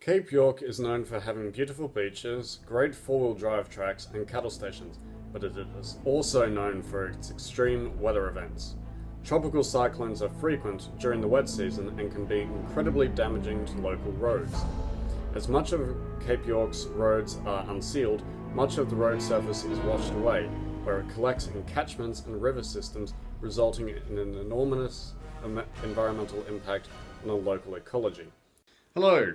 Cape York is known for having beautiful beaches, great four-wheel drive tracks and cattle stations, but it is also known for its extreme weather events. Tropical cyclones are frequent during the wet season and can be incredibly damaging to local roads. As much of Cape York's roads are unsealed, much of the road surface is washed away, where it collects in catchments and river systems, resulting in an enormous environmental impact on the local ecology. Hello,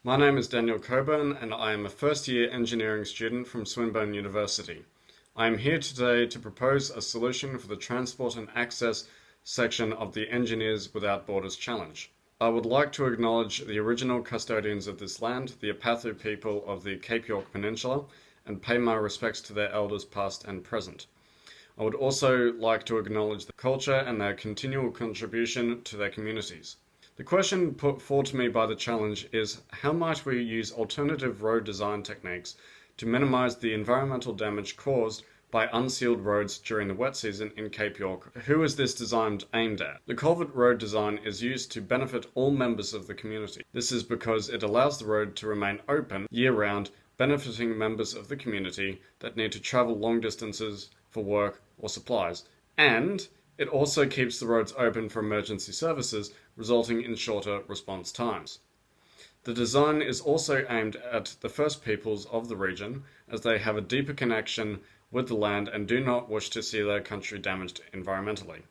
my name is Daniel Coburn and I am a first-year engineering student from Swinburne University. I am here today to propose a solution for the transport and access section of the Engineers Without Borders Challenge. I would like to acknowledge the original custodians of this land, the Apathu people of the Cape York Peninsula, and pay my respects to their elders past and present. I would also like to acknowledge the culture and their continual contribution to their communities. The question put forward to me by the challenge is, how might we use alternative road design techniques to minimize the environmental damage caused by unsealed roads during the wet season in Cape York? Who is this design aimed at? The culvert road design is used to benefit all members of the community. This is because it allows the road to remain open year-round, benefiting members of the community that need to travel long distances for work or supplies, and it also keeps the roads open for emergency services, resulting in shorter response times. The design is also aimed at the First Peoples of the region, as they have a deeper connection with the land and do not wish to see their country damaged environmentally.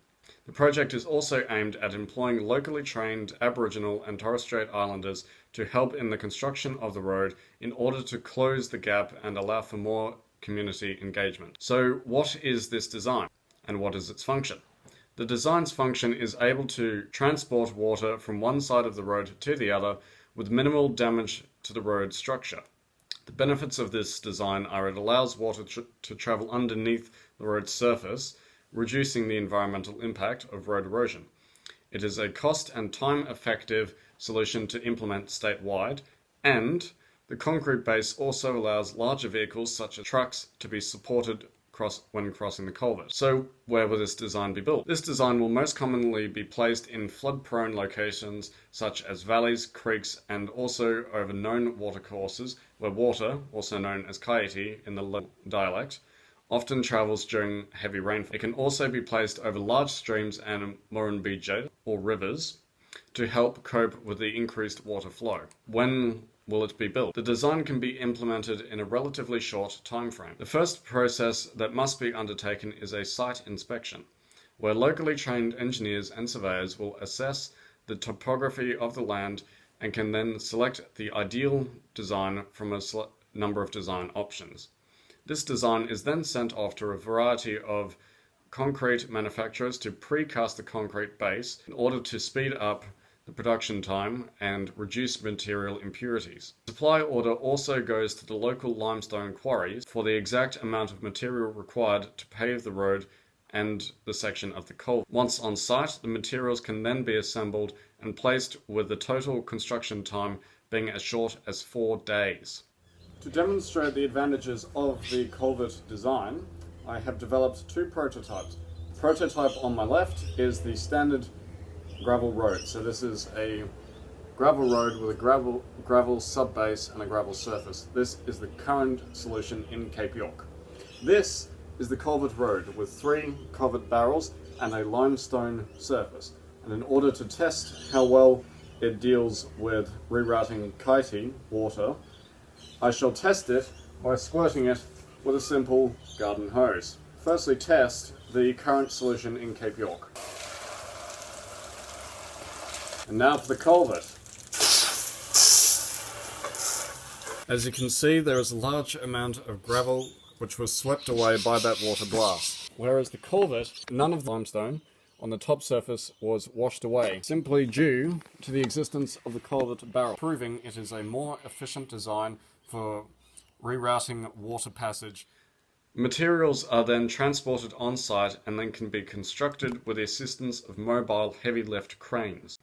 The project is also aimed at employing locally trained Aboriginal and Torres Strait Islanders to help in the construction of the road in order to close the gap and allow for more community engagement. So what is this design and what is its function? The design's function is able to transport water from one side of the road to the other with minimal damage to the road structure. The benefits of this design are it allows water to travel underneath the road's surface, reducing the environmental impact of road erosion. It is a cost and time-effective solution to implement statewide, and the concrete base also allows larger vehicles such as trucks to be supported when crossing the culvert. So where will this design be built? This design will most commonly be placed in flood-prone locations such as valleys, creeks, and also over known watercourses where water, also known as kaiti in the local dialect, often travels during heavy rainfall. It can also be placed over large streams and murrumbidgee, or rivers, to help cope with the increased water flow. When will it be built? The design can be implemented in a relatively short time frame. The first process that must be undertaken is a site inspection, where locally trained engineers and surveyors will assess the topography of the land and can then select the ideal design from a number of design options. This design is then sent off to a variety of concrete manufacturers to precast the concrete base in order to speed up the production time and reduce material impurities. The supply order also goes to the local limestone quarries for the exact amount of material required to pave the road and the section of the culvert. Once on site, the materials can then be assembled and placed, with the total construction time being as short as 4 days. To demonstrate the advantages of the culvert design, I have developed two prototypes. The prototype on my left is the standard gravel road. So this is a gravel road with a gravel sub-base and a gravel surface. This is the current solution in Cape York. This is the culvert road with 3 culvert barrels and a limestone surface. And in order to test how well it deals with rerouting kaiti water, I shall test it by squirting it with a simple garden hose. Firstly, test the current solution in Cape York. And now for the culvert. As you can see, there is a large amount of gravel which was swept away by that water blast. Whereas the culvert, none of the limestone on the top surface was washed away, simply due to the existence of the culvert barrel, proving it is a more efficient design for rerouting water passage. Materials are then transported on site and then can be constructed with the assistance of mobile heavy lift cranes.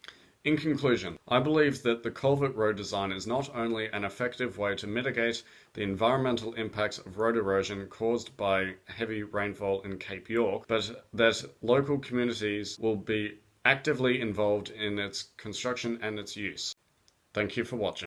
In conclusion, I believe that the culvert road design is not only an effective way to mitigate the environmental impacts of road erosion caused by heavy rainfall in Cape York, but that local communities will be actively involved in its construction and its use. Thank you for watching.